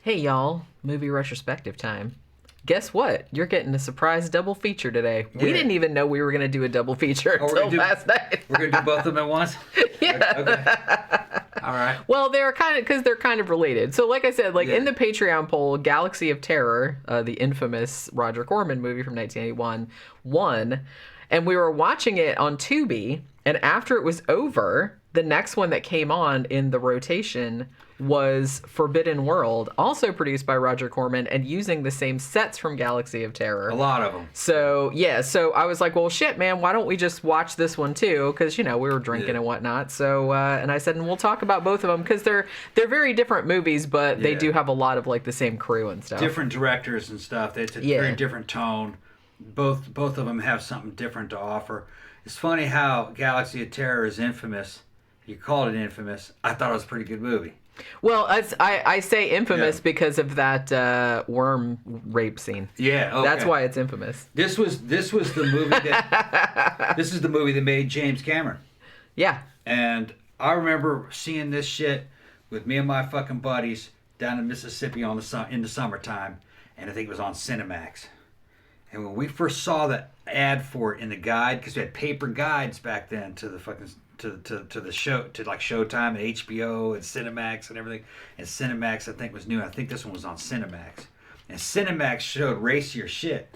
Hey y'all, movie retrospective time. Guess what? You're getting a surprise double feature today. Yeah. We didn't even know we were going to do a double feature until last night. We're going to do both of them at once? Yeah. Okay. All right. Well, they're kind of related. So like I said, in the Patreon poll, Galaxy of Terror, the infamous Roger Corman movie from 1981, won. And we were watching it on Tubi, and after it was over, the next one that came on in the rotation was Forbidden World, also produced by Roger Corman and using the same sets from Galaxy of Terror. A lot of them. So, yeah, so I was like, well, shit, man, why don't we just watch this one too? Because, we were drinking and whatnot. So, and I said, and we'll talk about both of them because they're very different movies, but they do have a lot of, the same crew and stuff. Different directors and stuff. It's a very different tone. Both of them have something different to offer. It's funny how Galaxy of Terror is infamous. You called it infamous. I thought it was a pretty good movie. Well, I say infamous because of that worm rape scene. Yeah, okay. That's why it's infamous. This was the movie that this is the movie that made James Cameron. Yeah. And I remember seeing this shit with me and my fucking buddies down in Mississippi in the summertime, and I think it was on Cinemax. And when we first saw the ad for it in the guide, because we had paper guides back then to the fucking to the show, to Showtime and HBO and Cinemax and everything. And Cinemax, I think, was new. I think this one was on Cinemax. And Cinemax showed racier shit.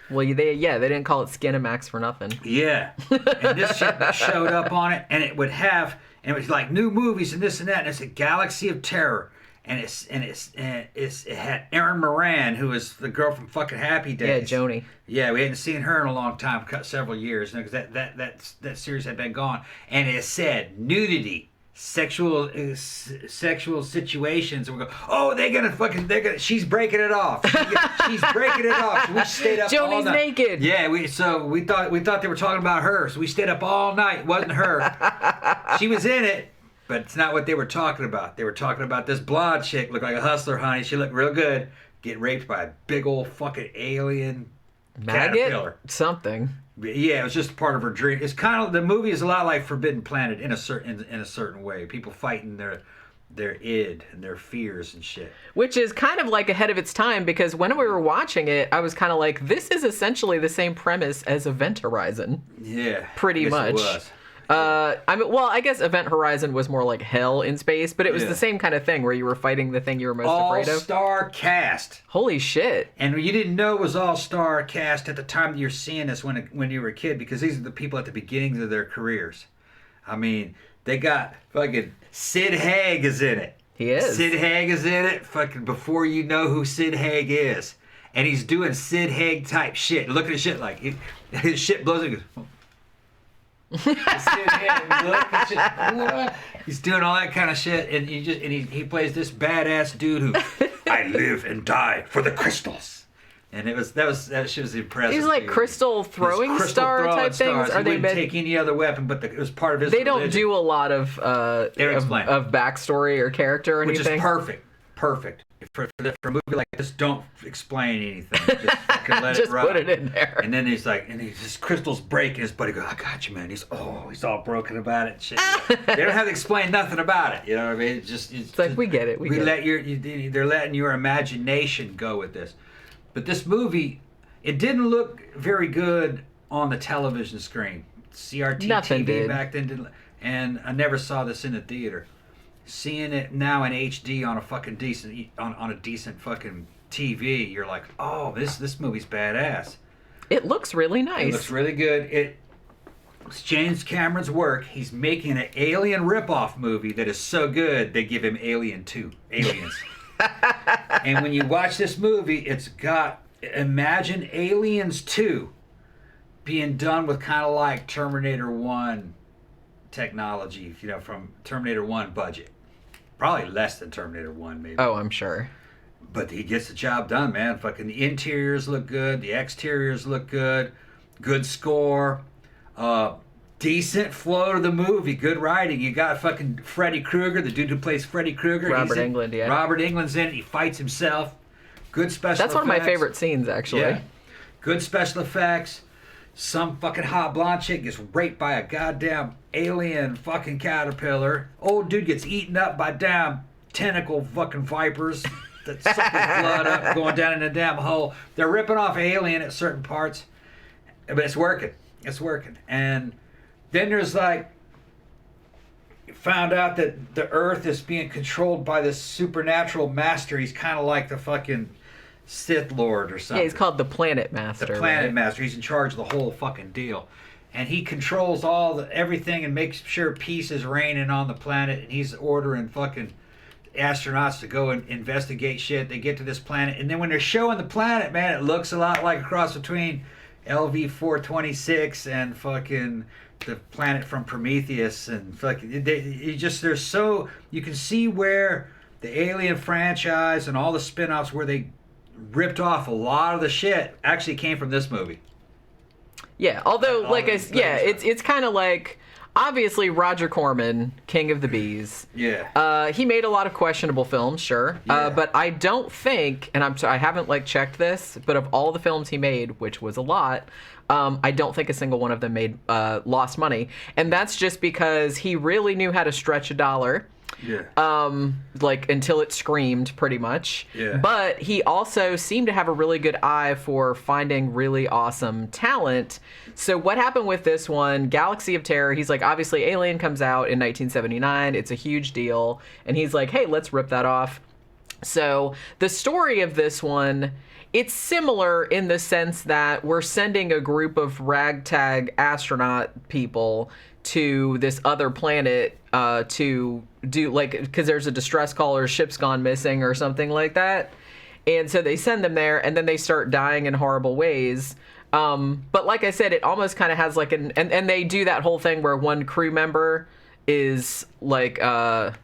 Well, they didn't call it Skinemax for nothing. Yeah. And this shit showed up on it, and it was like new movies and this and that, and it's a Galaxy of Terror. And it had Erin Moran, who was the girl from fucking Happy Days. Yeah, Joni. Yeah, we hadn't seen her in a long time, several years, because that series had been gone. And it said nudity, sexual situations, and we go, oh, she's breaking it off. She's breaking it off. So we stayed up all night. Joni's naked. Yeah, we thought they were talking about her, so we stayed up all night. It wasn't her. She was in it. But it's not what they were talking about. They were talking about this blonde chick, looked like a hustler, honey. She looked real good. Getting raped by a big old fucking alien maggot? Caterpillar. Something. Yeah, it was just part of her dream. It's kind of, the movie is a lot like Forbidden Planet in a certain way. People fighting their id and their fears and shit. Which is kind of ahead of its time, because when we were watching it, I was kind of like, this is essentially the same premise as Event Horizon. Yeah. Pretty much. It was. I guess Event Horizon was more like hell in space, but it was the same kind of thing where you were fighting the thing you were most afraid of. All-star cast. Holy shit. And you didn't know it was all-star cast at the time that you're seeing this when you were a kid, because these are the people at the beginnings of their careers. I mean, they got fucking Sid Haig is in it. He is. Sid Haig is in it fucking before you know who Sid Haig is. And he's doing Sid Haig type shit. Look at his shit his shit blows and he goes... He's doing all that kind of shit, and he plays this badass dude who I live and die for the crystals, and that shit was impressive. He's like crystal throwing star type things. Are they take any other weapon? But it was part of his. They don't do a lot of backstory or character or anything. Which is perfect. For a movie like this, don't explain anything. Just fucking let just it run. Put it in there. And then he's his crystals break, and his buddy goes, I got you, man. He's all broken about it and shit. They don't have to explain nothing about it. You know what I mean? It's like, we get it. They're letting your imagination go with this. But this movie, it didn't look very good on the television screen. CRT Nothing TV did. Back then didn't, and I never saw this in the theater. Seeing it now in HD on a fucking decent on a decent fucking TV, you're like, oh, this movie's badass. It looks really nice. It looks really good. It's James Cameron's work. He's making an alien ripoff movie that is so good they give him Alien 2, Aliens. And when you watch this movie, imagine Aliens 2 being done with kind of like Terminator 1 technology, from Terminator 1 budget. Probably less than Terminator 1, maybe. Oh, I'm sure. But he gets the job done, man. Fucking the interiors look good. The exteriors look good. Good score. Decent flow to the movie. Good writing. You got fucking Freddy Krueger, the dude who plays Freddy Krueger. Robert Englund, yeah. Robert Englund's in it. He fights himself. Good special effects. That's one of my favorite scenes, actually. Yeah. Good special effects. Some fucking hot blonde chick gets raped by a goddamn alien fucking caterpillar. Old dude gets eaten up by damn tentacle fucking vipers. that suck his blood up, going down in the damn hole. They're ripping off Alien at certain parts, but it's working. It's working. And then there's like, found out that the Earth is being controlled by this supernatural master. He's kind of like the fucking Sith Lord or something. Yeah, he's called the Planet Master. The Planet Master. He's in charge of the whole fucking deal. And he controls everything and makes sure peace is reigning on the planet. And he's ordering fucking astronauts to go and investigate shit. They get to this planet. And then when they're showing the planet, man, it looks a lot like a cross between LV-426 and fucking the planet from Prometheus. And fucking, you can see where the Alien franchise and all the spin-offs where they ripped off a lot of the shit actually came from this movie. Yeah, although, it's kind of like, obviously, Roger Corman, King of the Bees. Yeah. He made a lot of questionable films, sure. Yeah. But I don't think, and I haven't, checked this, but of all the films he made, which was a lot, I don't think a single one of them lost money. And that's just because he really knew how to stretch a dollar. Yeah. Until it screamed, pretty much. Yeah. But he also seemed to have a really good eye for finding really awesome talent. So what happened with this one, Galaxy of Terror, he's like, obviously Alien comes out in 1979. It's a huge deal. And he's like, hey, let's rip that off. So the story of this one, it's similar in the sense that we're sending a group of ragtag astronaut people to this other planet to do, because there's a distress call or a ship's gone missing or something like that. And so they send them there, and then they start dying in horrible ways. But like I said, it almost kind of has and they do that whole thing where one crew member is like a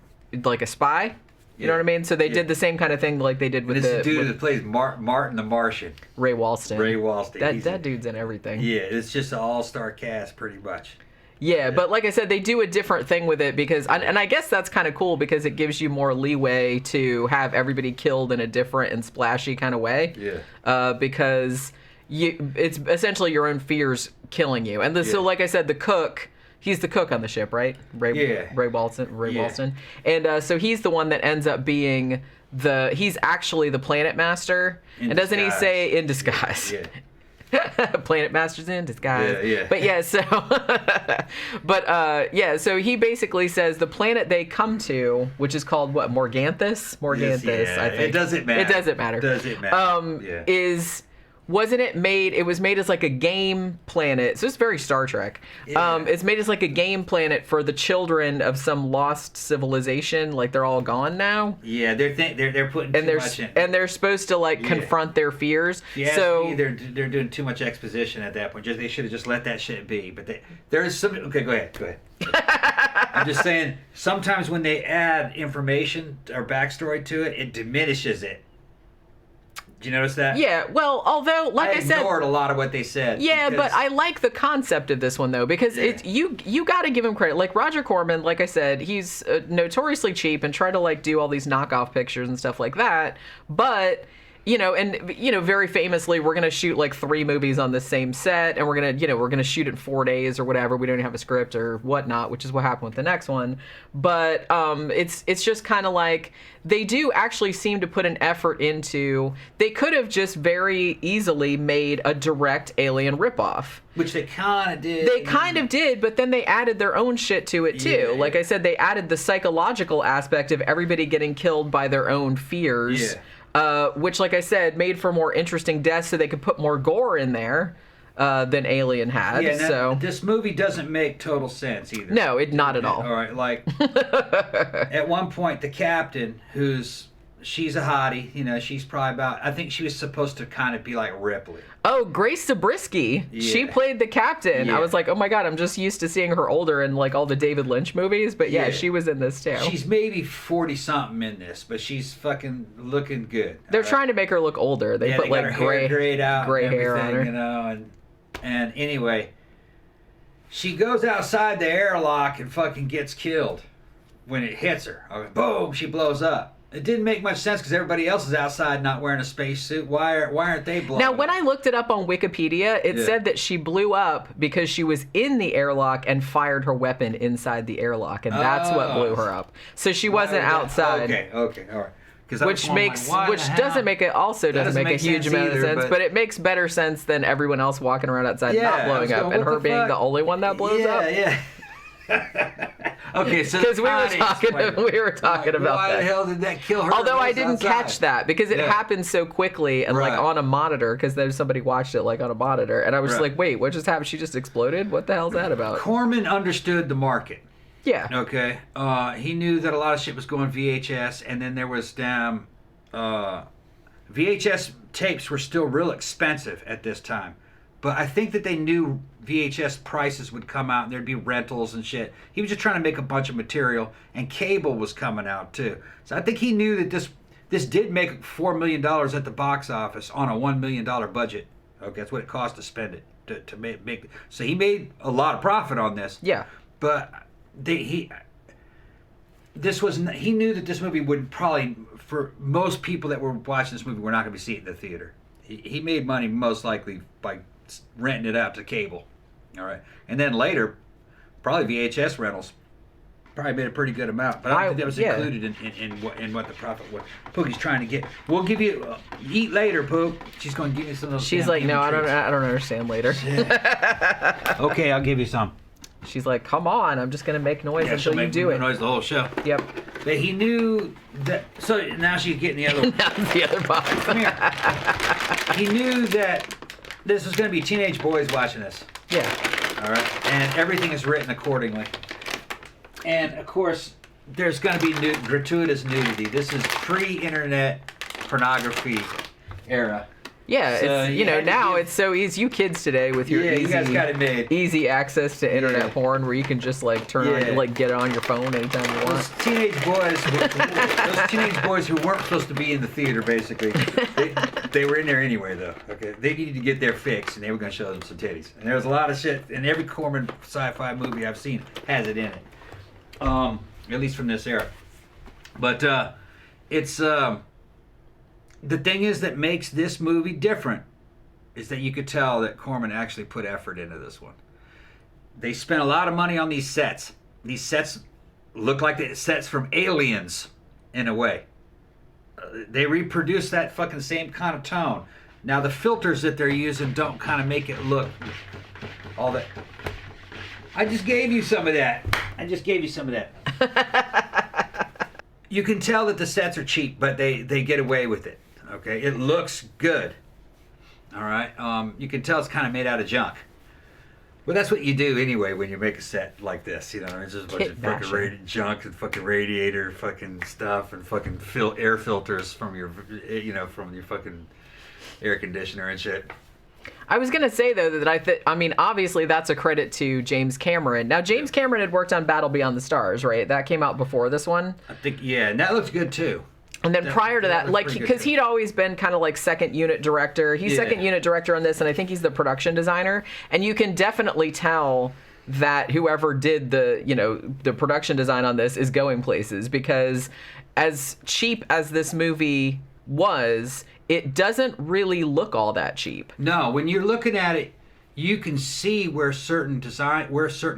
spy. You know what I mean? So they did the same kind of thing like they did with this dude that plays Martin the Martian. Ray Walston. That dude's in everything. Yeah, it's just an all-star cast pretty much. Yeah, but like I said, they do a different thing with it because, and I guess that's kind of cool because it gives you more leeway to have everybody killed in a different and splashy kind of way. Yeah. Because it's essentially your own fears killing you. And so, like I said, the cook, he's the cook on the ship, right? Ray Walston. And so he's the one that ends up being he's actually the Planet Master. And doesn't he say in disguise? Yeah. Planet Masters in disguise. Yeah. But so he basically says the planet they come to, which is called what, Morganthus, I think. It doesn't matter. It was made as like a game planet. So it's very Star Trek. Yeah. It's made as like a game planet for the children of some lost civilization. Like they're all gone now. Yeah, they're putting too much in. And they're supposed to confront their fears. Yeah, so they're doing too much exposition at that point. They should have just let that shit be. But there's some. Okay, go ahead. I'm just saying. Sometimes when they add information or backstory to it, it diminishes it. Did you notice that? Yeah, well, although, like I said... I ignored a lot of what they said. Yeah, but I like the concept of this one, though, because you got to give him credit. Like, Roger Corman, like I said, he's notoriously cheap and tried to, do all these knockoff pictures and stuff like that, but... very famously, we're gonna shoot 3 movies on the same set, and we're gonna shoot it in 4 days or whatever. We don't even have a script or whatnot, which is what happened with the next one. But it's just kind of like they do actually seem to put an effort into. They could have just very easily made a direct Alien ripoff. Which they kind of did. They kind of did, but then they added their own shit to it too. Yeah. Like I said, they added the psychological aspect of everybody getting killed by their own fears. Yeah. Which, like I said, made for more interesting deaths so they could put more gore in there than Alien had. Yeah, so this movie doesn't make total sense either. No, not at all. All right, at one point, the captain, she's a hottie, she's probably I think she was supposed to kind of be like Ripley. Oh, Grace Zabriskie. Yeah. She played the captain. Yeah. I was like, oh my God, I'm just used to seeing her older in all the David Lynch movies. But yeah, she was in this too. She's maybe 40-something in this, but she's fucking looking good. They're trying to make her look older. They put they got her hair grayed out, gray hair on her. And anyway, she goes outside the airlock and fucking gets killed when it hits her. Boom, she blows up. It didn't make much sense because everybody else is outside not wearing a spacesuit. Why aren't they blowing Now, up? when I looked it up on Wikipedia, it said that she blew up because she was in the airlock and fired her weapon inside the airlock, and that's what blew her up. So she wasn't outside. Okay, all right. Which doesn't make a huge amount of sense, but it makes better sense than everyone else walking around outside not blowing up, and her being the only one that blows up. Yeah. Okay, so because we were talking about why that. The hell did that kill her? Although I didn't catch that because it happened so quickly and like on a monitor, because then somebody watched it like on a monitor, and I was just like, wait, what just happened? She just exploded? What the hell's that about? Corman understood the market. Yeah. Okay. He knew that a lot of shit was going VHS, and then there was VHS tapes were still real expensive at this time. But I think that they knew VHS prices would come out and there'd be rentals and shit. He was just trying to make a bunch of material, and cable was coming out too. So I think he knew that this did make $4 million at the box office on a $1 million budget. Okay, that's what it cost to spend it to make. So he made a lot of profit on this. Yeah. But he knew that this movie would probably, for most people that were watching this movie, were not going to be seeing it in the theater. He made money most likely by renting it out to cable. All right. And then later, probably VHS rentals probably made a pretty good amount. But I don't think that was included in what the profit was. Pookie's trying to get. We'll give you eat later, Pook. She's going to give you some of those. She's like, no, I don't understand later. Okay, I'll give you some. She's like, come on, I'm just going to make noise until you do it. Noise the whole show. Yep. But he knew that. So now she's getting the other one. Now the other box. Come here. He knew that this was going to be teenage boys watching this. Yeah. All right. And everything is written accordingly. And, of course, there's going to be gratuitous nudity. This is pre-internet pornography era. Yeah, So it's, now it's so easy. You kids today with your you guys got it made. easy access to internet porn where you can just like turn on, like get it on your phone anytime you want. Those teenage boys who weren't supposed to be in the theater, basically, they were in there anyway, though. Okay, they needed to get their fix, and they were going to show them some titties. And there was a lot of shit, and every Corman sci-fi movie I've seen has it in it, at least from this era. But it's the thing is that makes this movie different is that you could tell that Corman actually put effort into this one. They spent a lot of money on these sets. These sets look like the sets from Aliens in a way. They reproduce that fucking same kind of tone. Now the filters that they're using don't kind of make it look all that. I just gave you some of that. You can tell that the sets are cheap, but they get away with it. Okay, it looks good. All right, you can tell it's kind of made out of junk. Well, that's what you do anyway when you make a set like this. You know, it's just a bunch of fucking junk and fucking radiator fucking stuff and fucking air filters from your, from your fucking air conditioner and shit. I was gonna say though that I mean, obviously that's a credit to James Cameron. Now James Cameron had worked on Battle Beyond the Stars, right? That came out before this one. I think, yeah, and that looks good too. And then prior to that, like, because he'd always been kind of like second unit director. He's second unit director on this, and I think he's the production designer. And you can definitely tell that whoever did the production design on this is going places, because as cheap as this movie was, it doesn't really look all that cheap. No, when you're looking at it, you can see where certain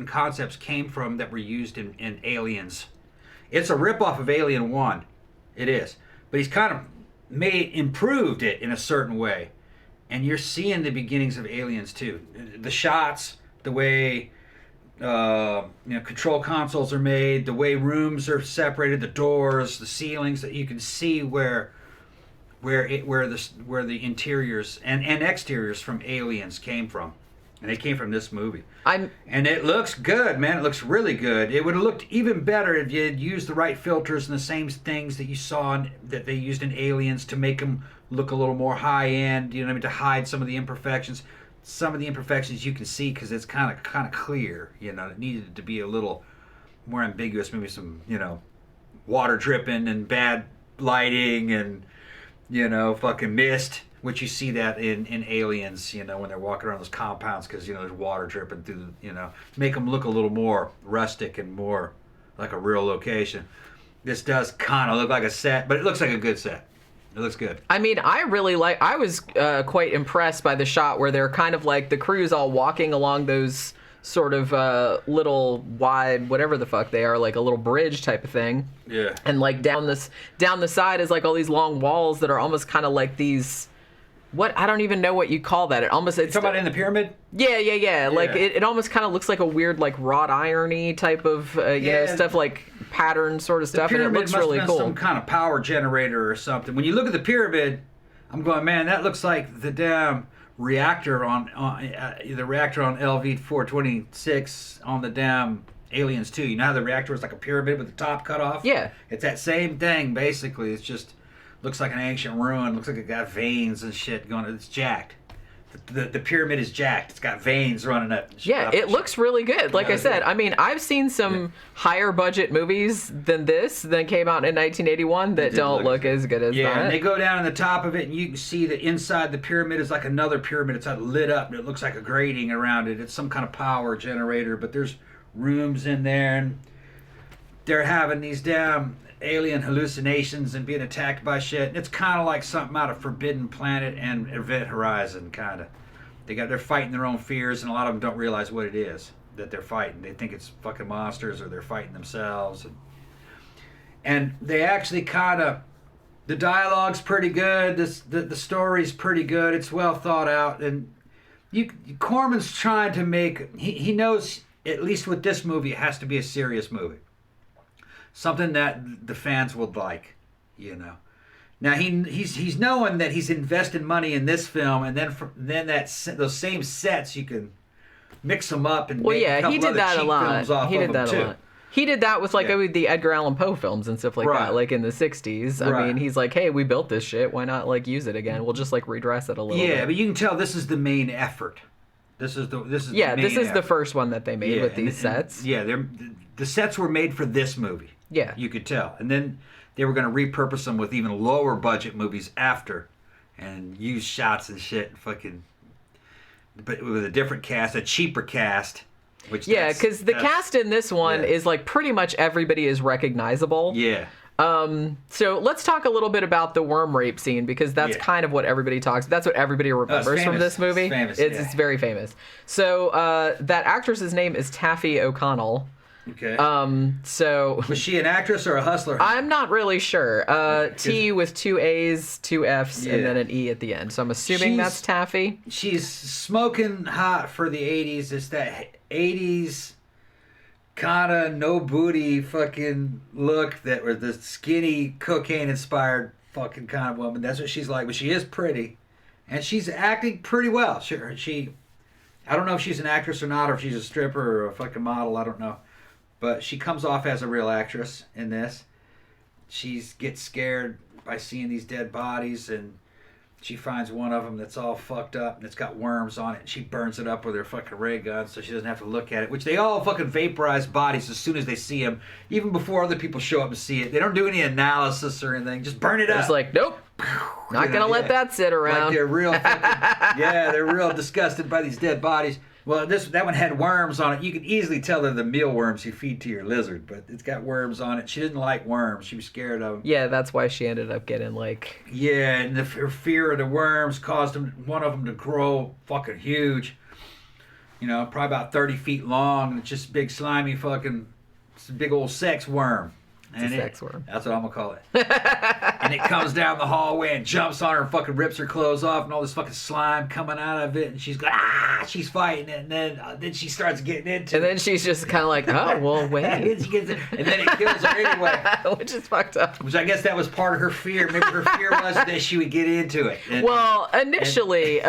concepts came from that were used in Aliens. It's a ripoff of Alien 1. It is. But he's kind of improved it in a certain way. And you're seeing the beginnings of Aliens too. The shots, the way control consoles are made, the way rooms are separated, the doors, the ceilings, that you can see where the interiors and exteriors from Aliens came from. And they came from this movie. And it looks good, man. It looks really good. It would have looked even better if you had used the right filters and the same things that you saw that they used in Aliens to make them look a little more high-end, you know what I mean, to hide some of the imperfections. Some of the imperfections you can see because it's kind of clear, you know. It needed to be a little more ambiguous, maybe some, water dripping and bad lighting and, fucking mist. Which you see that in Aliens, when they're walking around those compounds because, there's water dripping through, make them look a little more rustic and more like a real location. This does kind of look like a set, but it looks like a good set. It looks good. I mean, I was quite impressed by the shot where they're kind of like the crew's all walking along those sort of little wide, whatever the fuck they are, like a little bridge type of thing. Yeah. And like down the side is like all these long walls that are almost kind of like these. What, I don't even know what you call that. It's talking about in the pyramid? Yeah. Like it almost kind of looks like a weird like wrought irony type of stuff, like pattern sort of stuff, and it looks really cool. Some kind of power generator or something. When you look at the pyramid, I'm going, man, that looks like the damn reactor on LV-426 on the damn Aliens 2. You know how the reactor is like a pyramid with the top cut off? Yeah. It's that same thing basically. It's just looks like an ancient ruin. Looks like it got veins and shit going. It's jacked. The pyramid is jacked. It's got veins running up. Yeah, it looks really good. Like I said, I mean, I've seen some higher budget movies than this that came out in 1981 that don't look as good as that. Yeah, and they go down in the top of it, and you can see that inside the pyramid is like another pyramid. It's like lit up, and it looks like a grating around it. It's some kind of power generator, but there's rooms in there, and they're having these damn alien hallucinations and being attacked by shit. And it's kind of like something out of Forbidden Planet and Event Horizon, kind of. They're fighting their own fears, and a lot of them don't realize what it is that they're fighting. They think it's fucking monsters, or they're fighting themselves. And they actually kind of, the dialogue's pretty good. The story's pretty good. It's well thought out, and Corman's trying to make. He knows, at least with this movie, it has to be a serious movie. Something that the fans would like, you know. Now he's knowing that he's invested money in this film, and then those same sets you can mix them up and make a couple he did other that cheap a lot. films off He of did that them a too. lot. He did that with like the Edgar Allan Poe films and stuff like that, like in the 60s. I mean, he's like, hey, we built this shit. Why not like use it again? We'll just like redress it a little bit. Yeah, but you can tell this is the main effort. This is the first one that they made with these sets. The sets were made for this movie. Yeah. You could tell. And then they were going to repurpose them with even lower budget movies after and use shots and shit but with a different cast, a cheaper cast. Because the cast in this one is like pretty much everybody is recognizable. Yeah. So let's talk a little bit about the worm rape scene, because that's kind of what everybody that's what everybody remembers from this movie. It's very famous. So that actress's name is Taffy O'Connell. Okay. So was she an actress or a hustler? I'm not really sure. T with 2 A's, 2 F's, and then an E at the end. So I'm assuming that's Taffy. She's smoking hot for the 80s. It's that 80s kind of no booty fucking look that was the skinny cocaine inspired fucking kind of woman. That's what she's like. But she is pretty, and she's acting pretty well. She I don't know if she's an actress or not, or if she's a stripper or a fucking model. I don't know. But she comes off as a real actress in this. She gets scared by seeing these dead bodies, and she finds one of them that's all fucked up and it's got worms on it. And she burns it up with her fucking ray gun so she doesn't have to look at it. Which they all fucking vaporize bodies as soon as they see them, even before other people show up and see it. They don't do any analysis or anything. Just burn it up. It's like, nope. Not gonna let that sit around. Like they're real fucking, they're real disgusted by these dead bodies. Well, that one had worms on it. You could easily tell they're the mealworms you feed to your lizard, but it's got worms on it. She didn't like worms. She was scared of them. Yeah, that's why she ended up getting like... Yeah, and her fear of the worms caused one of them to grow fucking huge. You know, probably about 30 feet long, and it's just a big slimy fucking, it's a big old sex worm. It's a sex worm. That's what I'm going to call it. And it comes down the hallway and jumps on her and fucking rips her clothes off and all this fucking slime coming out of it. And she's like, she's fighting it. And then she starts getting into it. And then she's just kind of like, oh, well, wait. And then it kills her anyway. Which is fucked up. Which I guess that was part of her fear. Maybe her fear was that she would get into it. Well, initially,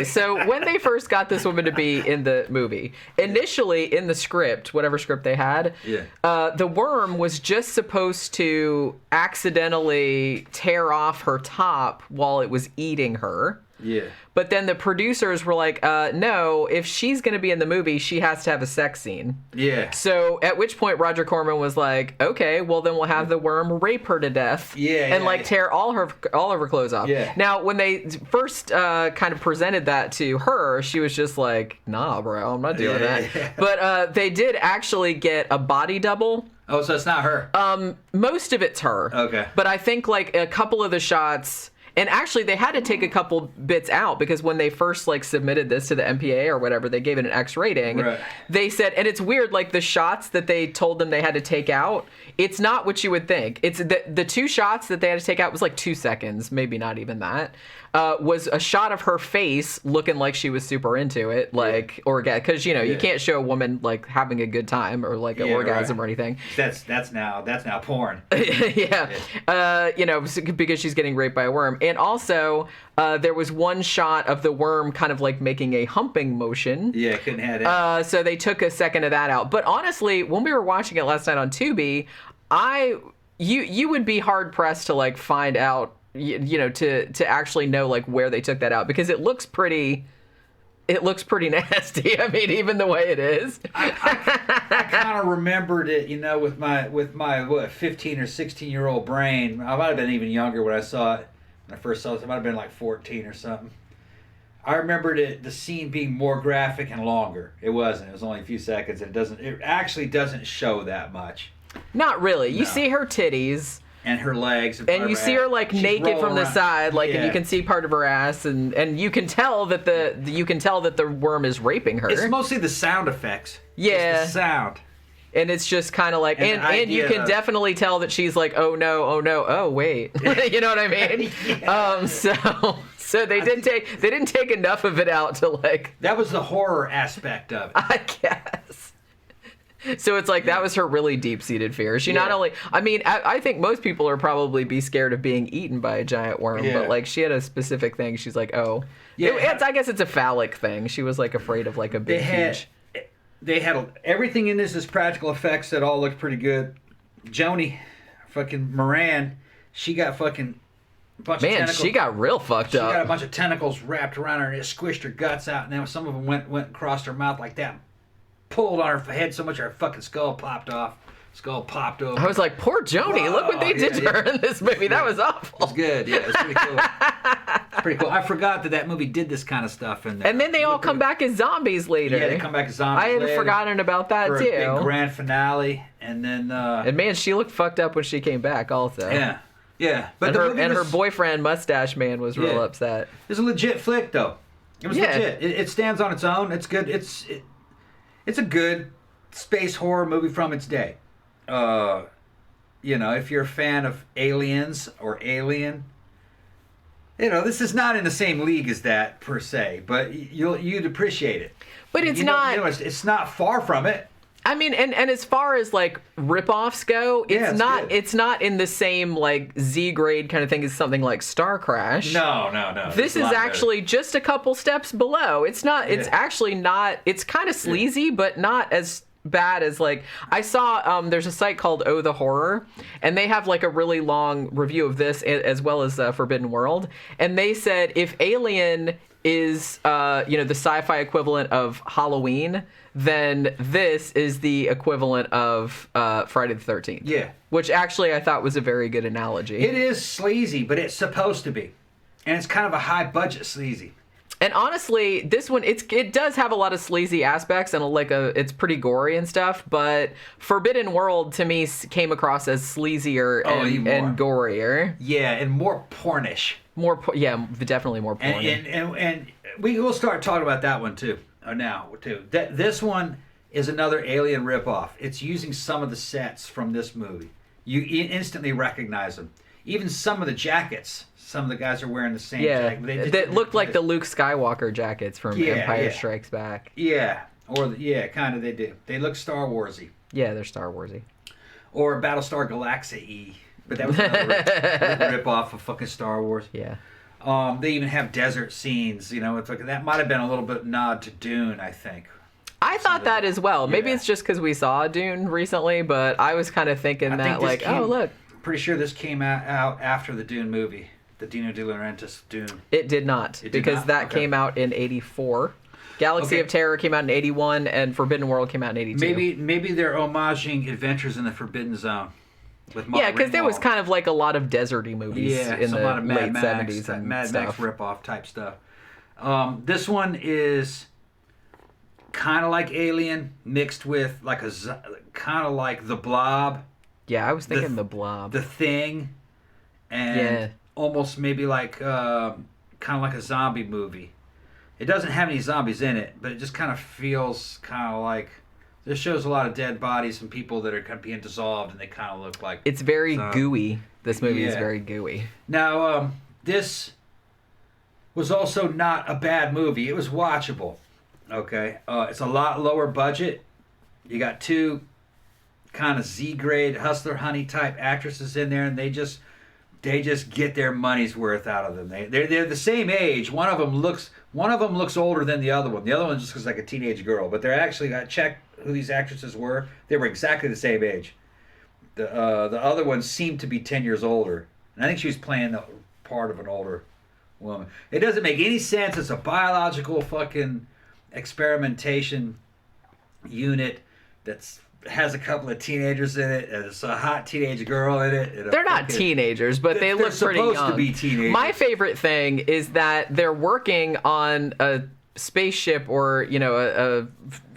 so when they first got this woman to be in the movie, initially in the script, whatever script they had, the worm was just supposed to accidentally tear off her top while it was eating her. Yeah. But then the producers were like, no, if she's going to be in the movie, she has to have a sex scene. Yeah. So at which point Roger Corman was like, okay, well then we'll have the worm rape her to death. Tear all of her clothes off. Yeah. Now, when they first kind of presented that to her, she was just like, nah, bro, I'm not doing that. Yeah. But they did actually get a body double. Oh, so it's not her? Most of it's her. Okay. But I think like a couple of the shots... And actually, they had to take a couple bits out because when they first like submitted this to the MPA or whatever, they gave it an X rating. Right. They said, and it's weird, like the shots that they told them they had to take out, it's not what you would think. It's the 2 shots that they had to take out was like 2 seconds, maybe not even that. Was a shot of her face looking like she was super into it, like because you can't show a woman like having a good time or like an orgasm or anything. That's now porn. Because she's getting raped by a worm. And also there was one shot of the worm kind of like making a humping motion. Yeah, couldn't have it. So they took a second of that out. But honestly, when we were watching it last night on Tubi, you would be hard pressed to like find out, to actually know like where they took that out, because it looks pretty nasty. I mean, even the way it is. I kind of remembered it, with my 15 or 16-year-old brain. I might have been even younger when I saw it. When I first saw it, I might have been like 14 or something. I remembered the scene being more graphic and longer. It wasn't. It was only a few seconds. It actually doesn't show that much. Not really. You see her titties. And her legs. And you see her like naked from the side, like, and you can see part of her ass, and you can tell that the worm is raping her. It's mostly the sound effects. Yeah. It's the sound. And it's just kind of like, and you can definitely tell that she's like, oh no, oh wait, you know what I mean? Yeah. So they didn't take enough of it out to like. That was the horror aspect of it. I guess. So it's like that was her really deep-seated fear. She not only, I mean, I think most people are probably be scared of being eaten by a giant worm, but like she had a specific thing. She's like, oh, I guess it's a phallic thing. She was like afraid of like a big huge. They had everything in this is practical effects that all looked pretty good. Joni, fucking Moran, she got fucking a bunch of tentacles. She got real fucked up. She got a bunch of tentacles wrapped around her and it squished her guts out, and then some of them went across her mouth like that. Pulled on her head so much her fucking skull popped off. Skull popped over. I was like, poor Joni. Whoa, look what they did to her in this movie. That was awful. It's good. Yeah, it's pretty cool. It's pretty cool. I forgot that movie did this kind of stuff. And then they all come back as zombies later. Yeah, they come back as zombies. I had forgotten about that for too. A big grand finale, and then. And man, she looked fucked up when she came back. Also. Yeah. Yeah. But her boyfriend, Mustache Man, was real upset. It's a legit flick, though. It was legit. It stands on its own. It's good. It's a good space horror movie from its day. If you're a fan of Aliens or Alien, this is not in the same league as that per se, but you'd appreciate it. But it's not. It's not far from it. I mean, and as far as like ripoffs go, it's not in the same like Z grade kind of thing as something like Star Crash. No. This is actually just a couple steps below. It's not. It's actually not. It's kind of sleazy, but not as bad as like I saw. There's a site called Oh the Horror, and they have like a really long review of this as well as Forbidden World, and they said if Alien is the sci-fi equivalent of Halloween, then this is the equivalent of Friday the 13th. Yeah. Which actually I thought was a very good analogy. It is sleazy, but it's supposed to be. And it's kind of a high budget sleazy. And honestly, this one it does have a lot of sleazy aspects and it's pretty gory and stuff, but Forbidden World to me came across as sleazier and gorier. Yeah, and more pornish. Definitely more porny. And we will start talking about that one too. This one is another Alien ripoff. It's using some of the sets from this movie. You instantly recognize them. Even some of the jackets. Some of the guys are wearing the same jacket. That looked like the Luke Skywalker jackets from Empire Strikes Back. Yeah, kind of they do. They look Star Warsy. Yeah, they're Star Warsy. Or Battlestar Galactica-y. But that was another rip-off of fucking Star Wars. Yeah. They even have desert scenes. It's like that might have been a little bit nod to Dune, I think. I thought that as well. Maybe it's just because we saw Dune recently, but I was kind of thinking oh, look. Pretty sure this came out after the Dune movie. The Dino De Laurentiis Dune. It did not, because that came out in 84. Galaxy of Terror came out in 81, and Forbidden World came out in 82. Maybe they're homaging Adventures in the Forbidden Zone. Because there was kind of like a lot of deserty movies in the late 70s and Mad Max ripoff type stuff. This one is kind of like Alien mixed with like kind of like The Blob. Yeah, I was thinking The Blob. The Thing. And almost maybe like kind of like a zombie movie. It doesn't have any zombies in it, but it just kind of feels kind of like this shows a lot of dead bodies and people that are kind of being dissolved, and they kind of look like it's very gooey. This movie is very gooey. Now, this was also not a bad movie. It was watchable. Okay, it's a lot lower budget. You got two kind of Z-grade hustler honey type actresses in there, and they just get their money's worth out of them. They're the same age. One of them looks older than the other one. The other one just looks like a teenage girl. But they're actually, I checked who these actresses were. They were exactly the same age. The other one seemed to be 10 years older, and I think she was playing the part of an older woman. It doesn't make any sense. It's a biological fucking experimentation unit that's has a couple of teenagers in it, and it's a hot teenage girl in it. They're not teenagers, but they look pretty young. They're supposed to be teenagers. My favorite thing is that they're working on a spaceship or,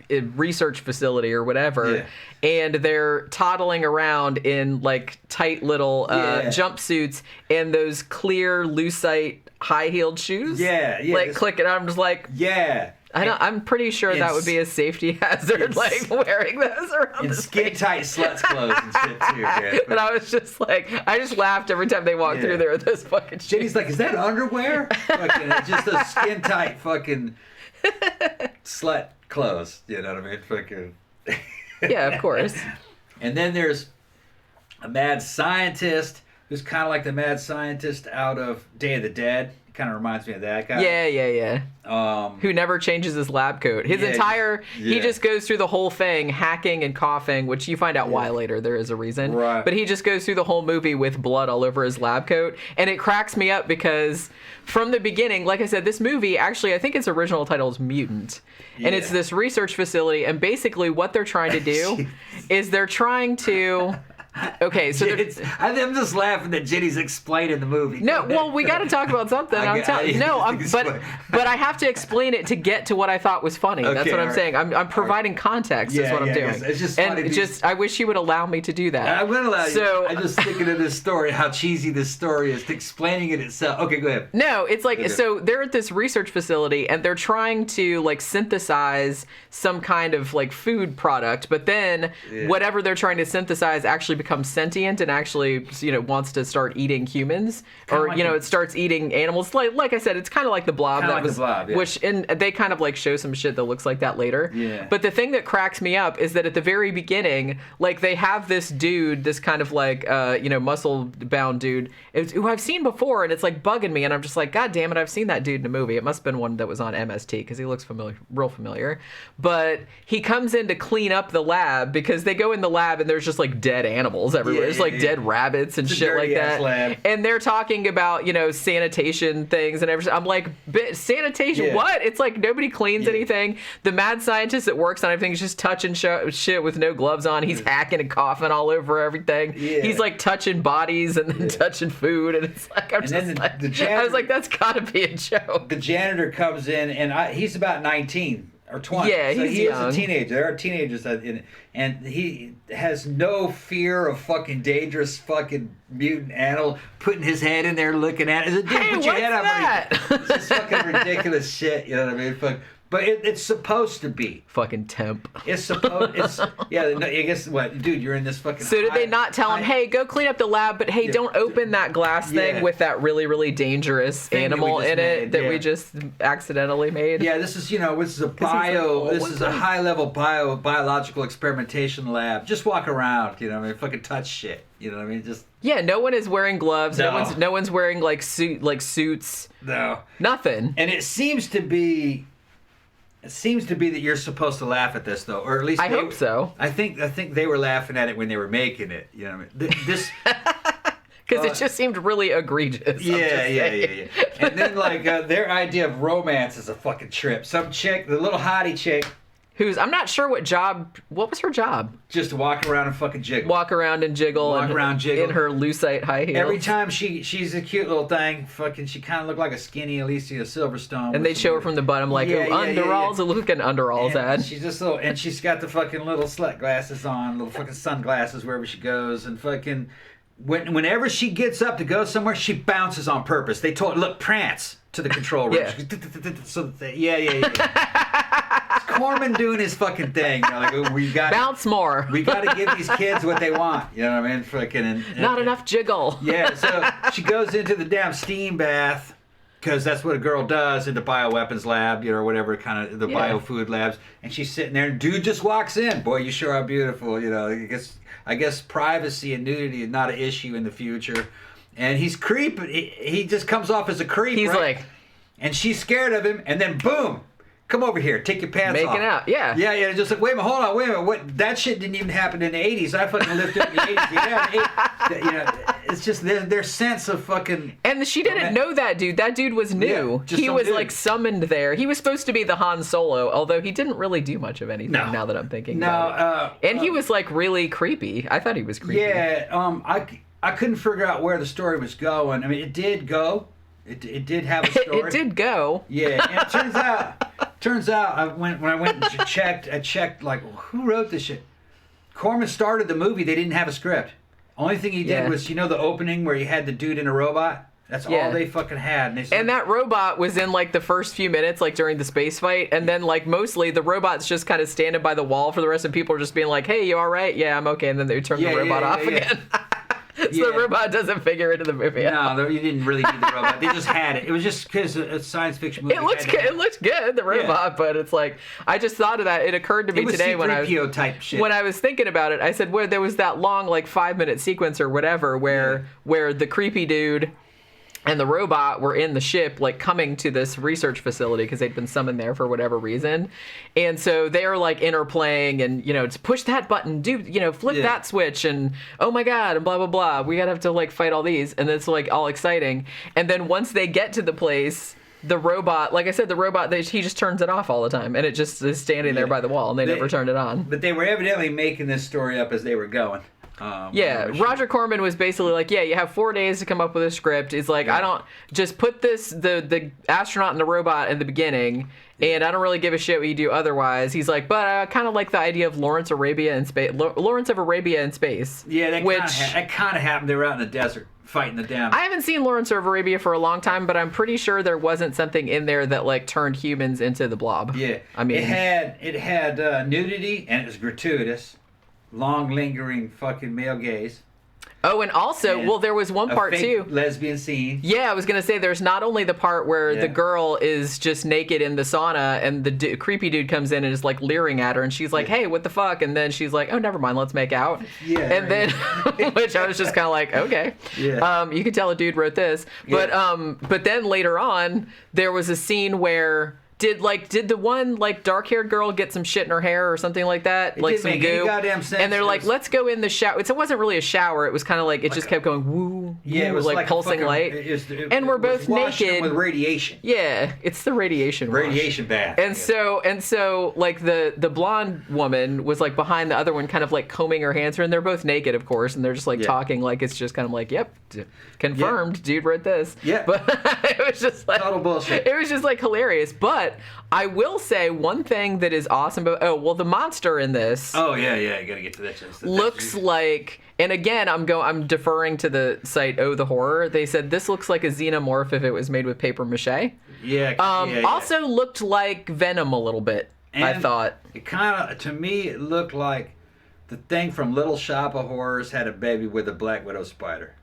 a research facility or whatever, and they're toddling around in like tight little jumpsuits and those clear lucite high-heeled shoes. Like clicking. I'm just like, I'm pretty sure that would be a safety hazard, like wearing those around in skin tight sluts clothes and shit too. Yeah. And I was just like, I just laughed every time they walked through there with those fucking shoes. Jenny's like, is that underwear? Fucking, it's just those skin tight fucking slut clothes. You know what I mean? Fucking. Yeah, of course. And then there's a mad scientist who's kind of like the mad scientist out of Day of the Dead. Kind of reminds me of that guy. Yeah. Who never changes his lab coat. His entire... He just goes through the whole thing, hacking and coughing, which you find out why later. There is a reason. Right. But he just goes through the whole movie with blood all over his lab coat. And it cracks me up because from the beginning, like I said, this movie, actually, I think its original title is Mutant. And it's this research facility. And basically what they're trying to do is they're trying to... Okay, so I'm just laughing that Jenny's explaining the movie. No, well, we got to talk about something. But I have to explain it to get to what I thought was funny. Okay, that's what I'm saying. I'm providing context. Is what I'm doing. It's just funny. And I wish you would allow me to do that. I will allow you. I'm just thinking of this story, how cheesy this story is, explaining it itself. Okay, go ahead. No, it's like so they're at this research facility and they're trying to like synthesize some kind of like food product, but then whatever they're trying to synthesize actually becomes sentient and actually wants to start eating humans, or like it starts eating animals. Like I said, it's kind of like the Blob. Which they kind of like show some shit that looks like that later. Yeah. But the thing that cracks me up is that at the very beginning, like they have this dude, this kind of like muscle bound dude who I've seen before, and it's like bugging me, and I'm just like, God damn it, I've seen that dude in a movie. It must have been one that was on MST because he looks real familiar. But he comes in to clean up the lab because they go in the lab and there's just like dead animals everywhere. It's like dead rabbits and shit like that. Lab. And they're talking about, sanitation things and everything. I'm like, sanitation? What? It's like nobody cleans anything. The mad scientist that works on everything is just touching shit with no gloves on. He's hacking and coughing all over everything. Yeah. He's like touching bodies and then touching food. And it's like, I was like, that's gotta be a joke. The janitor comes in and he's about 19. Or 20. Yeah, so he's he young. is a teenager. There are teenagers and he has no fear of fucking dangerous fucking mutant animal putting his head in there looking at it. Hey, put your what's head that? It's just fucking ridiculous shit. You know what I mean? But it's supposed to be. Fucking temp. It's supposed. I guess what, dude? You're in this fucking. So did they not tell him, hey, go clean up the lab, but hey, don't open that glass thing with that really, really dangerous animal in it that we just accidentally made? Yeah, this is this is a high level biological experimentation lab. Just walk around, fucking touch shit. You know what I mean? Just. Yeah, no one is wearing gloves. No one's wearing like suits. No. Nothing. And it seems to be that you're supposed to laugh at this, though, or at least I hope so. I think they were laughing at it when they were making it. You know what I mean? This because it just seemed really egregious. Yeah. And then like their idea of romance is a fucking trip. Some chick, the little hottie chick. I'm not sure what was her job? Just to walk around and fucking jiggle. Walk around and jiggle. In her lucite high heels. Every time she's a cute little thing, fucking she kind of looked like a skinny Alicia Silverstone. And they show her from the bottom like, underalls, a look at an underalls ad. She's just little, and she's got the fucking little slut glasses on, little fucking sunglasses wherever she goes, and fucking whenever she gets up to go somewhere, she bounces on purpose. They told her, look, prance to the control room. So it's Corman doing his fucking thing. You know, like we got bounce more. We got to give these kids what they want. You know what I mean? Fucking not enough jiggle. Yeah. So she goes into the damn steam bath because that's what a girl does in the bioweapons lab, you know, or whatever kind of the biofood labs. And she's sitting there, and dude just walks in. Boy, you sure are beautiful. You know, I guess privacy and nudity is not an issue in the future. And he's creepy. He just comes off as a creep. He's right? like, and she's scared of him, and then boom, come over here, take your pants off. Making out, yeah. Yeah, just like, wait a minute, hold on, wait a minute. What? That shit didn't even happen in the 80s. I fucking lived through it in the 80s. You know, it's just their sense of fucking... And she didn't know that dude. That dude was new. Yeah, he was like summoned there. He was supposed to be the Han Solo, although he didn't really do much of anything now that I'm thinking about it. And he was like really creepy. I thought he was creepy. Yeah, I couldn't figure out where the story was going. I mean, it did go. It did have a story. It did go. Yeah, and it turns out when I went and I checked like, who wrote this shit? Corman started the movie. They didn't have a script. Only thing he did was, you know, the opening where he had the dude in a robot. That's all they fucking had. And that robot was in like the first few minutes, like during the space fight, and then like mostly the robot's just kind of standing by the wall for the rest of people, just being like, "Hey, you all right? Yeah, I'm okay." And then they turn the robot off again. So the robot doesn't figure into the movie. No, you didn't really need the robot. They just had it. It was just because it's a science fiction movie. It looks good, the robot, but it's like, I just thought of that. It occurred to me today when I was thinking about it. I said, well, there was that long, like 5-minute sequence or whatever where the creepy dude and the robot were in the ship, like coming to this research facility because they'd been summoned there for whatever reason. And so they're like interplaying and, you know, to push that button, flip that switch and oh my God, and blah, blah, blah. We gotta have to like fight all these. And it's like all exciting. And then once they get to the place, the robot, like I said, he just turns it off all the time. And it just is standing there by the wall and they never turned it on. But they were evidently making this story up as they were going. Roger Corman was basically like, you have 4 days to come up with a script. He's like, I don't just put the astronaut and the robot in the beginning, and I don't really give a shit what you do otherwise. He's like, but I kind of like the idea of Lawrence of Arabia in space. Yeah, that kind of happened. They were out in the desert fighting the damn. I haven't seen Lawrence of Arabia for a long time, but I'm pretty sure there wasn't something in there that like turned humans into the blob. Yeah, I mean, it had nudity and it was gratuitous. Long lingering fucking male gaze. Oh, and also, there was one part too. Lesbian scene. Yeah, I was gonna say there's not only the part where the girl is just naked in the sauna and the creepy dude comes in and is like leering at her and she's like, "Hey, what the fuck?" And then she's like, "Oh, never mind, let's make out." Yeah. And then, which I was just kind of like, okay. Yeah. You could tell a dude wrote this, but then later on there was a scene where. Did the one like dark-haired girl get some shit in her hair or something like that? Like some goo. And they're like, let's go in the shower. It wasn't really a shower. It was kind of like it just kept going woo. Yeah, it was like pulsing light. And we're both naked with radiation. Yeah, it's the radiation. Radiation bath. And so like the blonde woman was like behind the other one, kind of like combing her hands, and they're both naked, of course, and they're just like talking like it's just kind of like, yep, confirmed. Dude wrote this. Yeah, but it was just like total bullshit. It was just like hilarious, but. I will say one thing that is awesome about the monster in this. Oh yeah, you gotta get to that. Looks like, and again, I'm deferring to the site the Horror. They said this looks like a xenomorph if it was made with paper mache. Yeah. Also looked like Venom a little bit. And I thought it kind of, to me, it looked like the thing from Little Shop of Horrors had a baby with a Black Widow spider.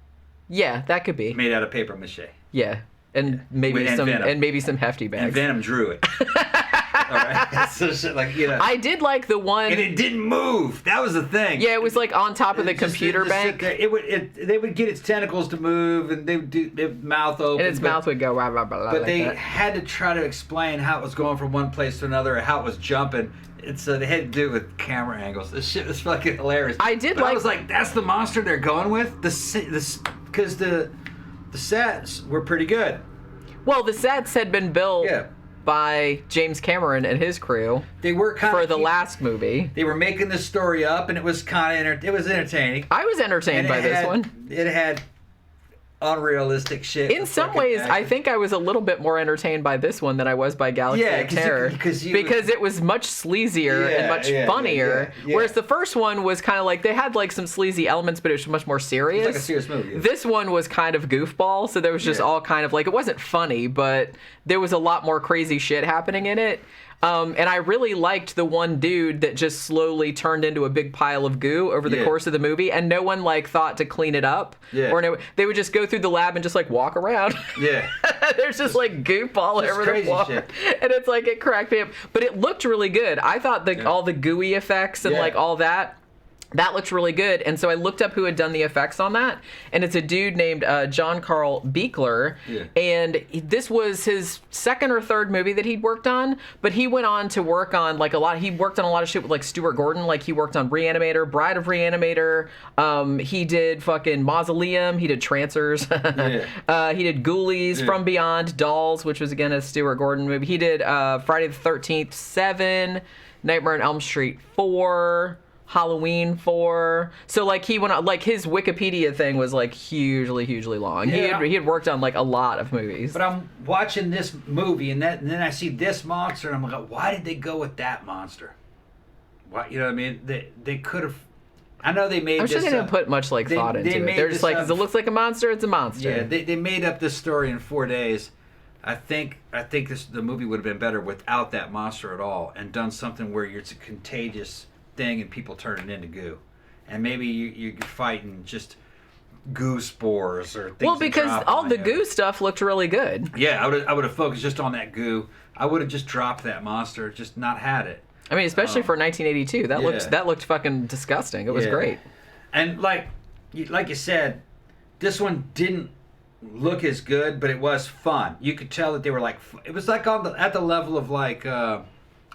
Yeah, that could be made out of paper mache. Yeah. And maybe some hefty bags. And Venom drew it. All right. So shit, like, you know. I did like the one. And it didn't move. That was the thing. Yeah, it was like on top of the computer bank. They would get its tentacles to move, and they would do their mouth open. And its mouth would go blah blah blah. But they had to try to explain how it was going from one place to another, or how it was jumping. And so they had to do it with camera angles. This shit was fucking hilarious. I was like, that's the monster they're going with. Because the sets were pretty good. Well, the sets had been built by James Cameron and his crew. They were for the last movie. They were making this story up, and it was kind of it was entertaining. I was entertained by this one. It had unrealistic shit. In some ways, I think I was a little bit more entertained by this one than I was by Galaxy of Terror. Because it was much sleazier and much funnier. Whereas the first one was kind of like, they had like some sleazy elements, but it was much more serious. It was like a serious movie. This one was kind of goofball, so there was just all kind of like, it wasn't funny, but there was a lot more crazy shit happening in it. And I really liked the one dude that just slowly turned into a big pile of goo over the course of the movie, and no one like thought to clean it up. Or they would just go through the lab and just like walk around. There's just like goop all over the floor. Shit. And it's like, it cracked me up. But it looked really good. I thought all the gooey effects and like all that looked really good. And so I looked up who had done the effects on that, and it's a dude named John Carl Buechler. And this was his second or third movie that he'd worked on, but he went on to work on like he worked on a lot of shit with like Stuart Gordon. Like he worked on Reanimator, Bride of Reanimator. He did fucking Mausoleum. He did Trancers. He did Ghoulies, From Beyond, Dolls, which was again a Stuart Gordon movie. He did Friday the 13th, 7, Nightmare on Elm Street 4, Halloween 4. So like he went on, like his Wikipedia thing was like hugely long. He had worked on like a lot of movies. But I'm watching this movie and then I see this monster and I'm like, why did they go with that monster? Why, you know what I mean? They could have. I know they made. I'm sure they didn't put much like thought into it. They're just like, it looks like a monster. It's a monster. Yeah, they made up this story in 4 days. I think the movie would have been better without that monster at all, and done something where it's a contagious thing and people turn it into goo, and maybe you're fighting just goo spores or things. Well, because all the goo stuff looked really good. Yeah, I would have focused just on that goo. I would have just dropped that monster, just not had it. I mean, especially for 1982, that looked fucking disgusting. It was great. And like you said, this one didn't look as good, but it was fun. You could tell that they were like, it was like at the level of like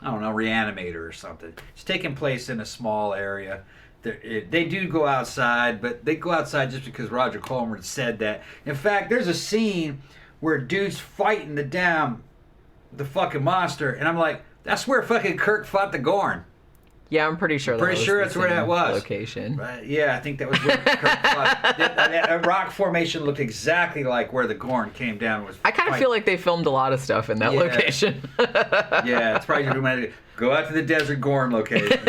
I don't know, Reanimator or something. It's taking place in a small area. They do go outside, but they go outside just because Roger Corman said that. In fact, there's a scene where dude's fighting the fucking monster, and I'm like, that's where fucking Kirk fought the Gorn. Yeah, I'm pretty sure. That's where that was. Location. Yeah, I think that was where Kirk fought. That rock formation looked exactly like where the Gorn came down. I kind of feel like they filmed a lot of stuff in that location. Yeah, it's probably go out to the Desert Gorn location.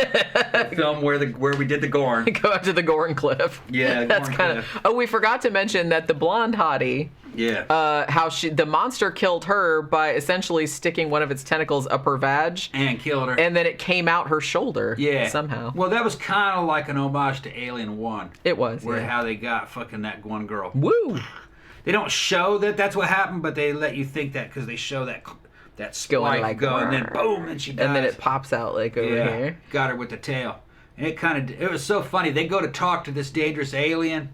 Film where we did the Gorn. Go out to the Gorn Cliff. Yeah, that's kind of. Oh, we forgot to mention that the blonde hottie. Yeah. How the monster killed her by essentially sticking one of its tentacles up her vag. And killed her. And then it came out her shoulder. Yeah. Somehow. Well, that was kind of like an homage to Alien 1. It was. Where how they got fucking that one girl. Woo! They don't show that that's what happened, but they let you think that because they show that spike like, go, and then boom, and she dies. And then it pops out like over here. Got her with the tail. And it was so funny. They go to talk to this dangerous alien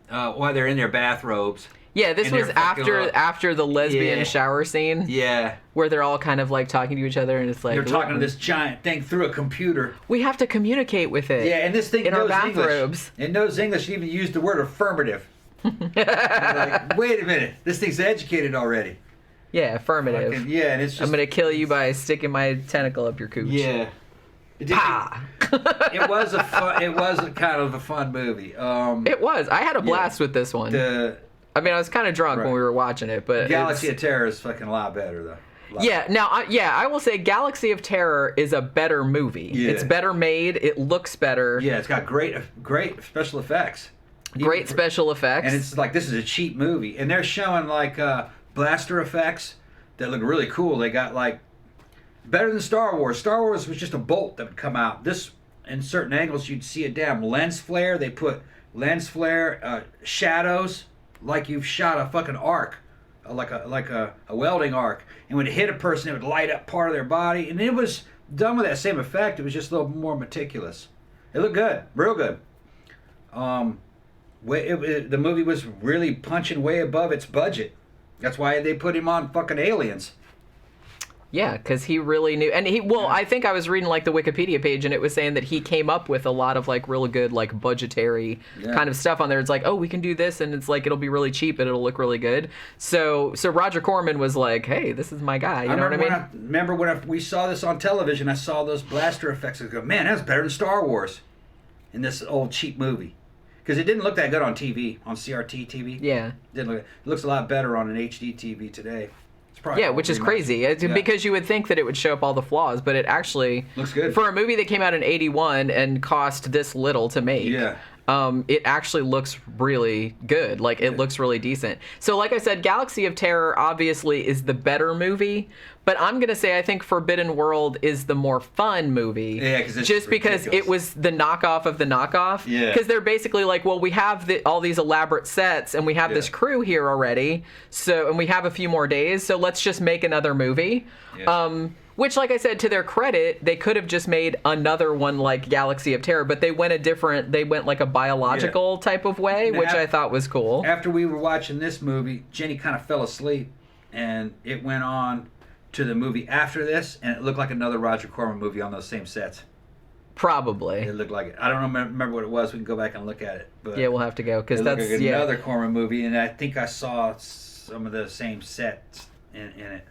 while they're in their bathrobes. Yeah, this was after the lesbian shower scene. Yeah. Where they're all kind of like talking to each other, and it's like they're talking to this giant thing through a computer. We have to communicate with it. Yeah, and this thing in knows our bathrobes. English. It knows English. It even used the word affirmative. Like, wait a minute, this thing's educated already. Yeah, affirmative. And it's just, I'm gonna kill you by sticking my tentacle up your cooch. Yeah. It was a kind of a fun movie. It was. I had a blast with this one. I mean, I was kind of drunk when we were watching it, but Galaxy of Terror is fucking a lot better though. I will say Galaxy of Terror is a better movie. Yeah. It's better made. It looks better. Yeah, it's got great special effects. Great special effects. And it's like, this is a cheap movie. And they're showing like blaster effects that look really cool. They got like, better than Star Wars. Star Wars was just a bolt that would come out. This, in certain angles, you'd see a damn lens flare. They put lens flare, shadows, like you've shot a fucking arc, like a welding arc. And when it hit a person, it would light up part of their body. And it was done with that same effect. It was just a little more meticulous. It looked good, real good. The movie was really punching way above its budget. That's why they put him on fucking Aliens. Yeah, because he really knew. And I think I was reading like the Wikipedia page, and it was saying that he came up with a lot of like really good like budgetary kind of stuff on there. It's like, oh, we can do this, and it's like it'll be really cheap and it'll look really good. So Roger Corman was like, hey, this is my guy. You know what I mean? Remember when we saw this on television? I saw those blaster effects. I go, man, that's better than Star Wars in this old cheap movie. Because it didn't look that good on TV, on CRT TV. Yeah. Didn't look. It looks a lot better on an HD TV today. It's probably which is crazy. Because you would think that it would show up all the flaws, but it actually looks good for a movie that came out in '81 and cost this little to make. Yeah. It actually looks really good. Like, it looks really decent. So, like I said, Galaxy of Terror obviously is the better movie, but I'm going to say I think Forbidden World is the more fun movie. Yeah, because it was the knockoff of the knockoff. Yeah. Because they're basically like, well, we have all these elaborate sets, and we have this crew here already, and we have a few more days, so let's just make another movie. Yeah. Which, like I said, to their credit, they could have just made another one like Galaxy of Terror, but they went like a biological type of way, which I thought was cool. After we were watching this movie, Jenny kind of fell asleep, and it went on to the movie after this, and it looked like another Roger Corman movie on those same sets. Probably. It looked like it. I don't remember what it was. We can go back and look at it. But yeah, we'll have to go, because that's like another Corman movie, and I think I saw some of the same sets in it.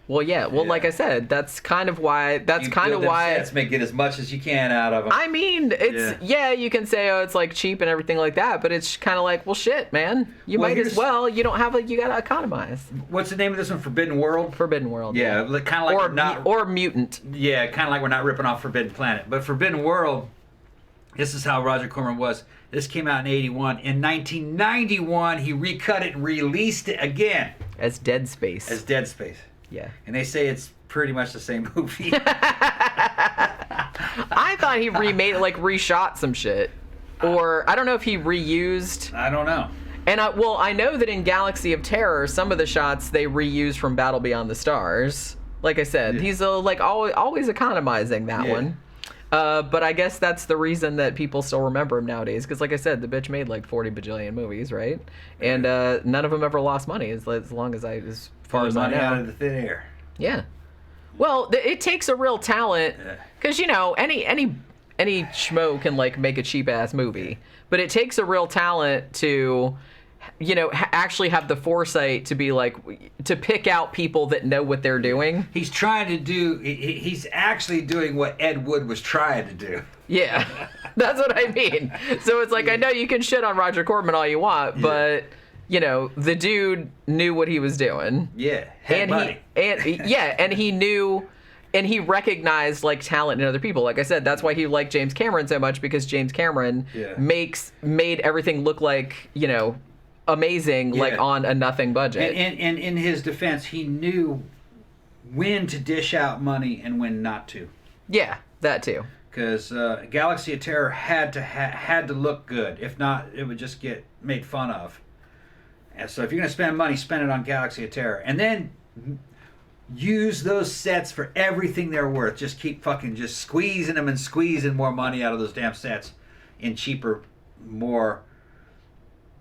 Well, like I said, that's kind of why. Sets, get as much as you can out of them. I mean, it's you can say, oh, it's like cheap and everything like that, but it's kind of like, well, shit, man, you might as well. You don't have you gotta economize. What's the name of this one? Forbidden World. Forbidden World. Yeah, kind of like or Mutant. Yeah, kind of like we're not ripping off Forbidden Planet, but Forbidden World. This is how Roger Corman was. This came out in '81. In 1991, he recut it and released it again as Dead Space. Yeah. And they say it's pretty much the same movie. I thought he remade it, like reshot some shit. Or I don't know if he reused. I don't know. And I know that in Galaxy of Terror, some of the shots they reused from Battle Beyond the Stars. Like I said, he's always economizing that one. But I guess that's the reason that people still remember him nowadays. Because, like I said, the bitch made like 40 bajillion movies, right? And none of them ever lost money, as long as as far as I know. Out of the thin air. Yeah. Well, it takes a real talent, because any schmo can like make a cheap ass movie, but it takes a real talent to actually have the foresight to be like, to pick out people that know what they're doing. He's trying to do, he's actually doing what Ed Wood was trying to do. Yeah, that's what I mean. So it's like, I know you can shit on Roger Corman all you want, but the dude knew what he was doing. Yeah, and he knew. And he recognized like talent in other people. Like I said, that's why he liked James Cameron so much, because James Cameron made everything look like, amazing, like on a nothing budget. And in his defense, he knew when to dish out money and when not to. Yeah, that too. Because Galaxy of Terror had to look good. If not, it would just get made fun of. And so if you're going to spend money, spend it on Galaxy of Terror. And then use those sets for everything they're worth. Just keep just squeezing them and squeezing more money out of those damn sets in cheaper, more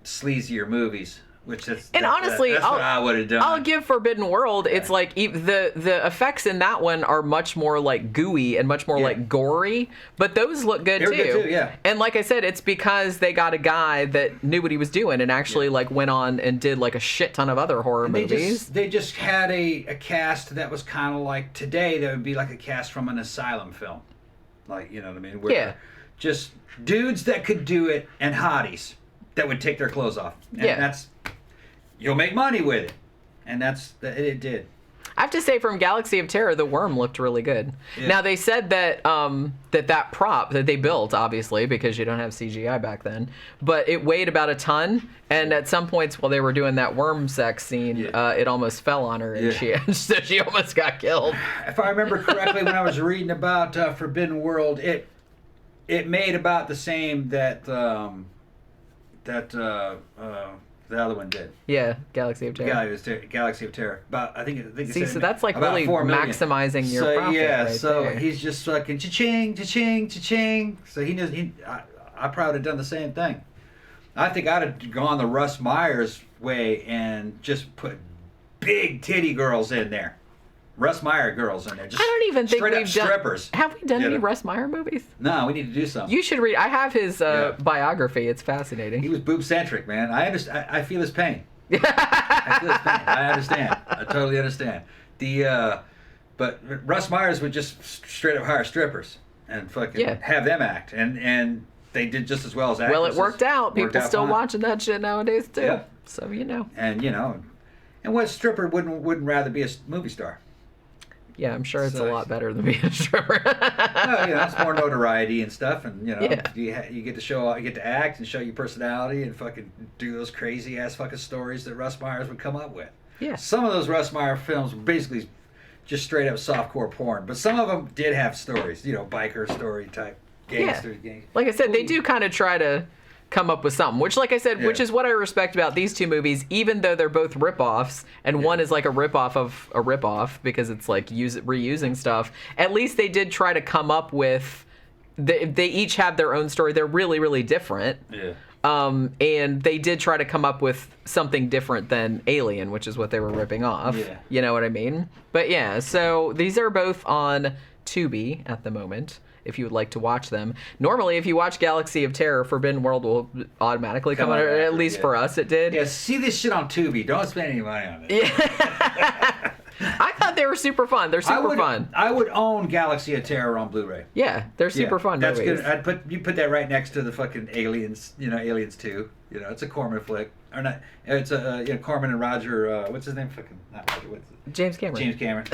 sleazier movies. Honestly, that's what I would have done. I'll give Forbidden World. It's like the effects in that one are much more like gooey and much more like gory, but those look good too. Good too, yeah. And like I said, it's because they got a guy that knew what he was doing and actually like went on and did like a shit ton of other horror movies. They just had a cast that was kind of like today. That would be like a cast from an asylum film, like what I mean. Where just dudes that could do it and hotties that would take their clothes off. And that's. You'll make money with it. And it did. I have to say, from Galaxy of Terror, the worm looked really good. Yeah. Now, they said that that prop that they built, obviously, because you don't have CGI back then, but it weighed about a ton, and at some points while they were doing that worm sex scene, it almost fell on her, and so she almost got killed. If I remember correctly, when I was reading about Forbidden World, it made about the same that the other one did. Yeah, Galaxy of Terror. Galaxy of Terror. I think see, so that's like really maximizing your profit. There. He's just fucking cha-ching, cha-ching, cha-ching. So he knows. I probably would have done the same thing. I think I'd have gone the Russ Myers way and just put big titty girls in there. Russ Meyer girls in there. Just I don't even think we've done strippers. Have we done any Russ Meyer movies? No, we need to do something. You should read. I have his biography. It's fascinating. He was boob centric, man. I understand. I feel his pain. I understand. I totally understand. But Russ Myers would just straight up hire strippers and fucking have them act, and they did just as well as actresses. Well, it worked out. People still fine. watching that shit nowadays too. Yeah. So you know. And and what stripper wouldn't rather be a movie star? Yeah, I'm sure it's a lot better than being a stripper. Well, it's more notoriety and stuff, and Yeah. you get to act and show your personality and fucking do those crazy ass fucking stories that Russ Myers would come up with. Yeah. Some of those Russ Meyer films were basically just straight up softcore porn, but some of them did have stories, biker story type gangster. Yeah. Like I said, they do kind of try to come up with something, which, like I said, which is what I respect about these two movies, even though they're both ripoffs, and one is like a ripoff of a ripoff because it's like reusing stuff. At least they did try to come up with. They each have their own story. They're really, really different. Yeah. And they did try to come up with something different than Alien, which is what they were ripping off. Yeah. You know what I mean? But yeah, so these are both on Tubi at the moment, if you would like to watch them. Normally, if you watch Galaxy of Terror, Forbidden World will automatically come on, at least for us it did. Yeah, see this shit on Tubi. Don't spend any money on it. Yeah. I thought they were super fun. They're super fun. I would own Galaxy of Terror on Blu-ray. Yeah, they're super fun That's movies. good. You put that right next to the fucking Aliens. Aliens 2. It's a Corman flick, or not? It's a Corman and Roger. What's his name? Fucking not Roger. What's it? James Cameron. James Cameron.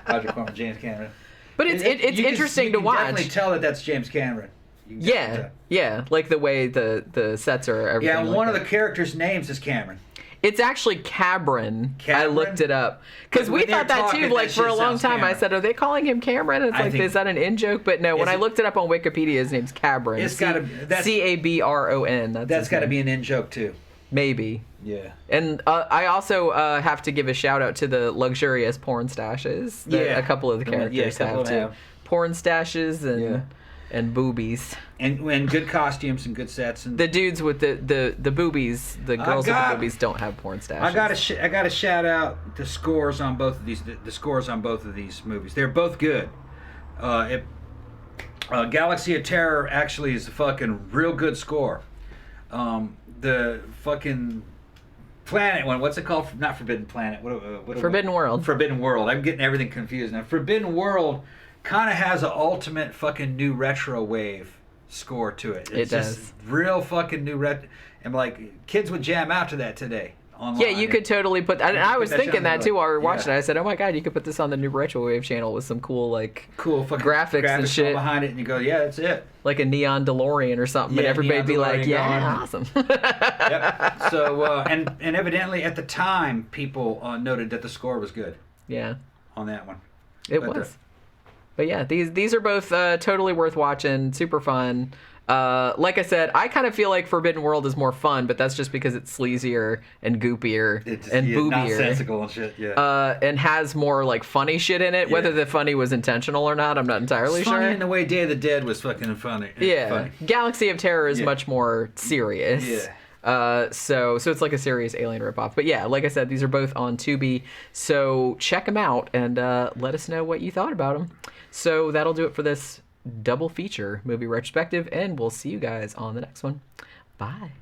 Roger Corman, James Cameron. But it's interesting to watch. You can definitely tell that that's James Cameron. Yeah, like the way the sets are. Everything Yeah, and like one that. of the characters' names is Cameron. It's actually Cabron. I Cameron? looked it up because we When they're thought that talking, too. Like that for a shit long sounds time, I Cameron. said, "Are they calling him Cameron?" And it's like, is that an in joke? But no. When I looked it up on Wikipedia, his name's Cabron. It's gotta Cabron. That's got to be an in joke too. Maybe. Yeah. And I also have to give a shout out to the luxurious porn stashes that a couple of the characters have too. Porn stashes and boobies. And good costumes and good sets. And the dudes with the boobies, the girls with the boobies don't have porn stashes. I got to shout out the scores on both of these. The scores on both of these movies. They're both good. Galaxy of Terror actually is a fucking real good score. The fucking Planet one. What's it called? Not Forbidden Planet. Forbidden World. Forbidden World. I'm getting everything confused now. Forbidden World kind of has an ultimate fucking new retro wave score to it. It's just real fucking new and like kids would jam out to that today online. Yeah, you could totally put that. And I was thinking that too while we were watching it. I said, "Oh my god, you could put this on the new retro wave channel with some cool fucking graphics and shit behind it." And you go, "Yeah, that's it." Like a neon DeLorean or something, and everybody'd be like, "Yeah, awesome." Yep. So and evidently at the time, people noted that the score was good. Yeah. On that one. It was. But yeah, these are both totally worth watching. Super fun. Like I said, I kind of feel like Forbidden World is more fun, but that's just because it's sleazier and goopier and boobier. Nonsensical and shit, yeah. And has more like funny shit in it. Whether the funny was intentional or not, I'm not entirely sure. Funny in the way Day of the Dead was fucking funny. Funny. Galaxy of Terror is much more serious. Yeah. So it's like a serious Alien ripoff. But yeah, like I said, these are both on Tubi. So check them out and let us know what you thought about them. So that'll do it for this double feature movie retrospective, and we'll see you guys on the next one. Bye.